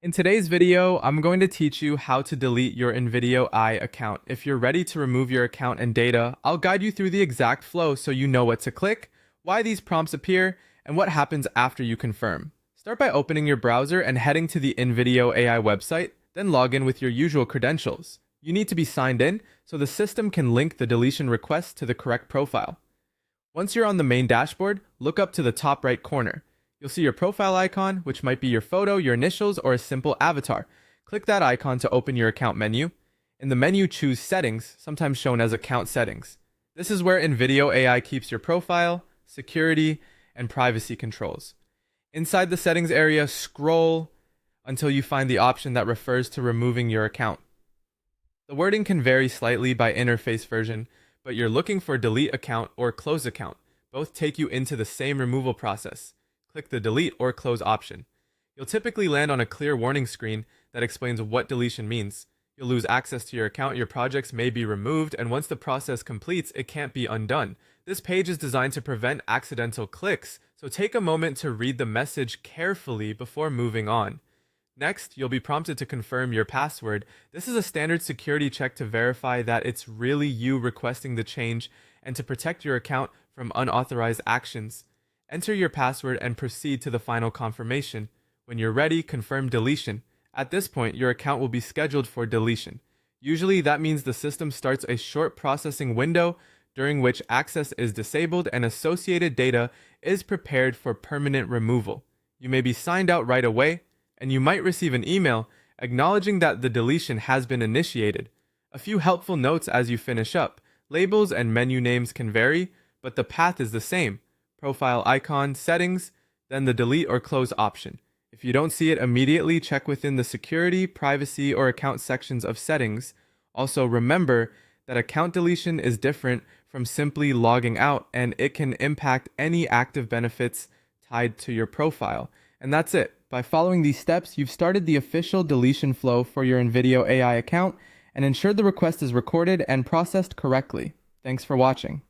In today's video, I'm going to teach you how to delete your InVideo AI account. If you're ready to remove your account and data, I'll guide you through the exact flow so you know what to click, why these prompts appear, and what happens after you confirm. Start by opening your browser and heading to the InVideo AI website, then log in with your usual credentials. You need to be signed in so the system can link the deletion request to the correct profile. Once you're on the main dashboard, look up to the top right corner. You'll see your profile icon, which might be your photo, your initials, or a simple avatar. Click that icon to open your account menu. In the menu, choose Settings, sometimes shown as Account Settings. This is where InVideo AI keeps your profile, security, and privacy controls. Inside the settings area, scroll until you find the option that refers to removing your account. The wording can vary slightly by interface version, but you're looking for Delete Account or Close Account. Both take you into the same removal process. Click the Delete or Close option. You'll typically land on a clear warning screen that explains what deletion means. You'll lose access to your account, your projects may be removed, and once the process completes, it can't be undone. This page is designed to prevent accidental clicks, so take a moment to read the message carefully before moving on. Next, you'll be prompted to confirm your password. This is a standard security check to verify that it's really you requesting the change and to protect your account from unauthorized actions. Enter your password and proceed to the final confirmation. When you're ready, confirm deletion. At this point, your account will be scheduled for deletion. Usually, that means the system starts a short processing window during which access is disabled and associated data is prepared for permanent removal. You may be signed out right away, and you might receive an email acknowledging that the deletion has been initiated. A few helpful notes as you finish up. Labels and menu names can vary, but the path is the same. Profile icon, settings, then the delete or close option. If you don't see it immediately, check within the security, privacy, or account sections of settings. Also, remember that account deletion is different from simply logging out, and it can impact any active benefits tied to your profile. And that's it. By following these steps, you've started the official deletion flow for your InVideo AI account and ensured the request is recorded and processed correctly. Thanks for watching.